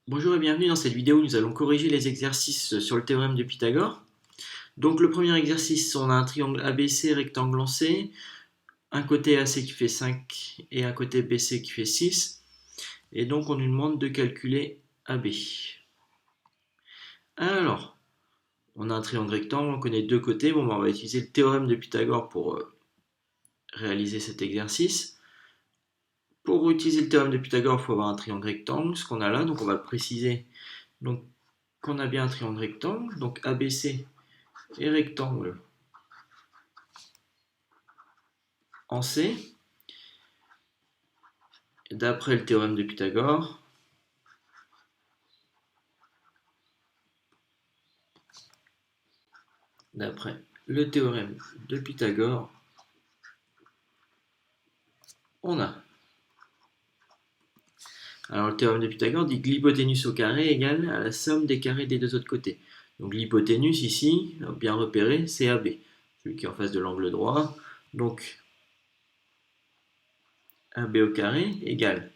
Bonjour et bienvenue dans cette vidéo où nous allons corriger les exercices sur le théorème de Pythagore. Donc le premier exercice, on a un triangle ABC rectangle en C, un côté AC qui fait 5 et un côté BC qui fait 6. Et donc on nous demande de calculer AB. Alors, on a un triangle rectangle, on connaît deux côtés. Bon, on va utiliser le théorème de Pythagore pour réaliser cet exercice. Pour utiliser le théorème de Pythagore, il faut avoir un triangle rectangle, ce qu'on a là. Donc on va préciser qu'on a bien un triangle rectangle. Donc ABC et rectangle en C, d'après le théorème de Pythagore, on a. Alors le théorème de Pythagore dit que l'hypoténuse au carré égale à la somme des carrés des deux autres côtés. Donc l'hypoténuse ici, bien repéré, c'est AB, celui qui est en face de l'angle droit. Donc AB au carré égale.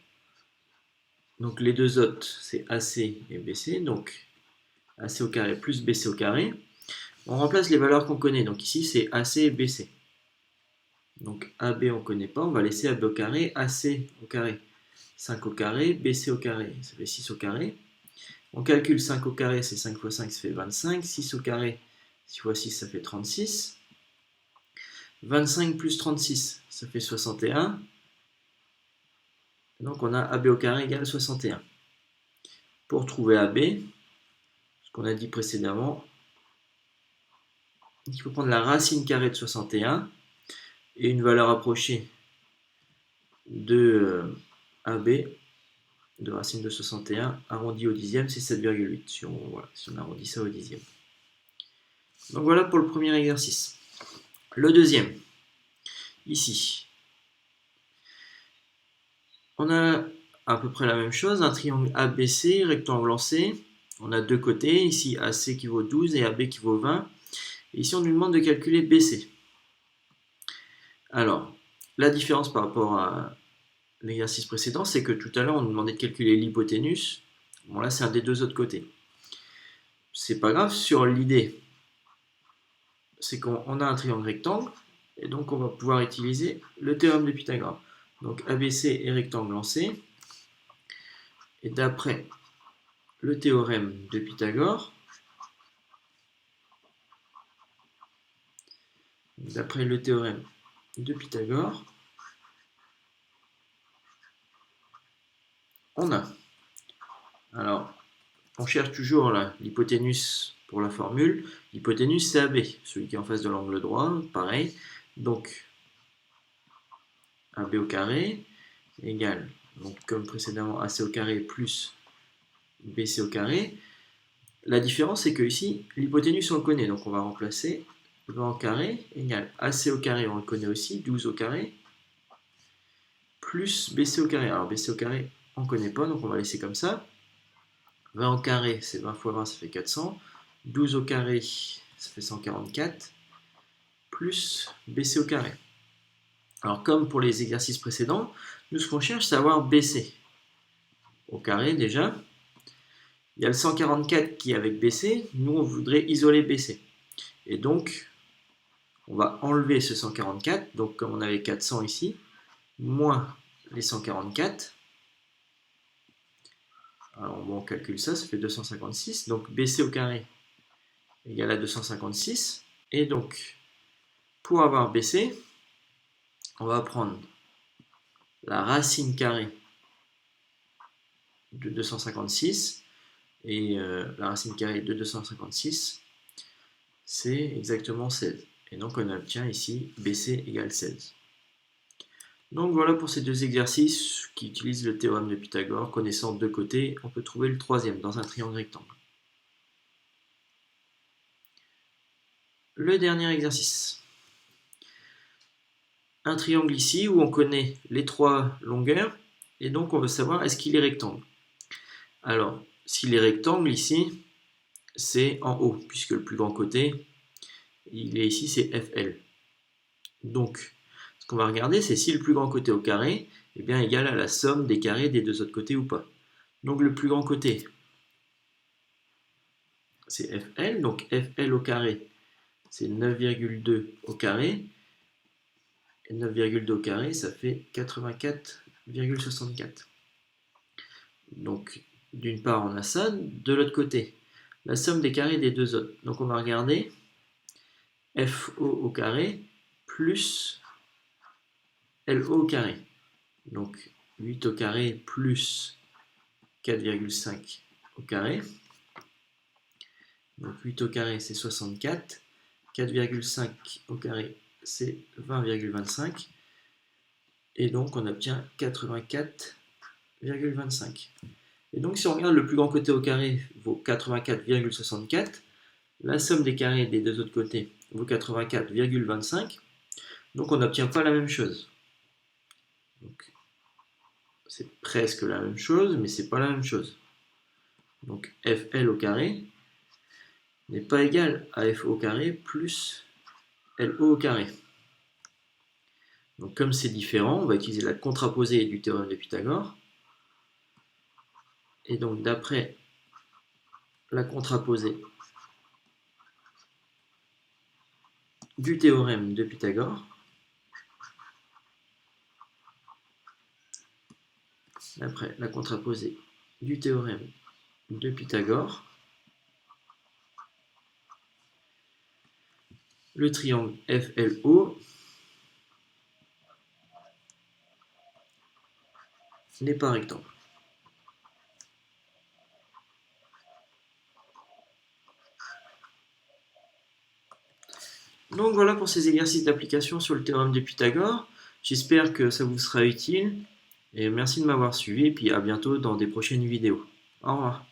Donc les deux autres, c'est AC et BC. Donc AC au carré plus BC au carré. On remplace les valeurs qu'on connaît. Donc ici, c'est AC et BC. Donc AB, on ne connaît pas. On va laisser AB au carré, AC au carré. 5 au carré, BC au carré, ça fait 6 au carré. On calcule 5 au carré, c'est 5 fois 5, ça fait 25. 6 au carré, 6 fois 6, ça fait 36. 25 plus 36, ça fait 61. Donc on a AB au carré égale 61. Pour trouver AB, ce qu'on a dit précédemment, il faut prendre la racine carrée de 61 et une valeur approchée de AB, de racine de 61, arrondi au dixième, c'est 7,8 si on arrondit ça au dixième. Donc voilà pour le premier exercice. Le deuxième, ici, on a à peu près la même chose, un triangle ABC, rectangle en C. On a deux côtés, ici AC qui vaut 12 et AB qui vaut 20. Et ici, on nous demande de calculer BC. Alors, la différence par rapport à l'exercice précédent, c'est que tout à l'heure, on nous demandait de calculer l'hypoténuse. Bon, là, c'est un des deux autres côtés. C'est pas grave, sur l'idée, c'est qu'on a un triangle rectangle, et donc on va pouvoir utiliser le théorème de Pythagore. Donc ABC est rectangle en C, et d'après le théorème de Pythagore, on a. Alors, on cherche toujours l'hypoténuse pour la formule. L'hypoténuse, c'est AB, celui qui est en face de l'angle droit, pareil. Donc, AB au carré égale, donc comme précédemment, AC au carré plus BC au carré. La différence, c'est que ici, l'hypoténuse, on le connaît, donc on va remplacer 20 au carré égale AC au carré, on le connaît aussi, 12 au carré, plus BC au carré. Alors BC au carré, on ne connaît pas, donc on va laisser comme ça. 20 au carré, c'est 20 fois 20, ça fait 400. 12 au carré, ça fait 144, plus BC au carré. Alors comme pour les exercices précédents, nous ce qu'on cherche, c'est avoir BC au carré déjà. Il y a le 144 qui est avec BC, nous on voudrait isoler BC. Et donc, on va enlever ce 144, donc comme on avait 400 ici, moins les 144. Alors bon, on calcule ça, ça fait 256. Donc BC au carré égale à 256. Et donc, pour avoir BC, on va prendre la racine carrée de 256. Et la racine carrée de 256, c'est exactement 16. Et donc on obtient ici BC égale 16. Donc voilà pour ces deux exercices qui utilisent le théorème de Pythagore. Connaissant deux côtés, on peut trouver le troisième dans un triangle rectangle. Le dernier exercice. Un triangle ici où on connaît les trois longueurs et donc on veut savoir est-ce qu'il est rectangle. Alors, s'il est rectangle ici, c'est en haut puisque le plus grand côté, il est ici, c'est FL. Donc, ce qu'on va regarder, c'est si le plus grand côté au carré est bien égal à la somme des carrés des deux autres côtés ou pas. Donc le plus grand côté, c'est FL, donc FL au carré, c'est 9,2 au carré, et 9,2 au carré, ça fait 84,64. Donc, d'une part, on a ça, de l'autre côté, la somme des carrés des deux autres. Donc, on va regarder FO au carré plus LO au carré. Donc, 8 au carré plus 4,5 au carré. Donc 8 au carré, c'est 64. 4,5 au carré, c'est 20,25. Et donc, on obtient 84,25. Et donc, si on regarde le plus grand côté au carré, vaut 84,64. La somme des carrés des deux autres côtés vaut 84,25. Donc, on n'obtient pas la même chose. Donc, c'est presque la même chose, mais c'est pas la même chose. Donc, FL au carré n'est pas égal à FO au carré plus LO au carré. Donc comme c'est différent, on va utiliser la contraposée du théorème de Pythagore. Et donc d'après la contraposée du théorème de Pythagore, d'après la contraposée du théorème de Pythagore, le triangle FLO n'est pas rectangle. Donc voilà pour ces exercices d'application sur le théorème de Pythagore. J'espère que ça vous sera utile. Et merci de m'avoir suivi. Et puis à bientôt dans des prochaines vidéos. Au revoir.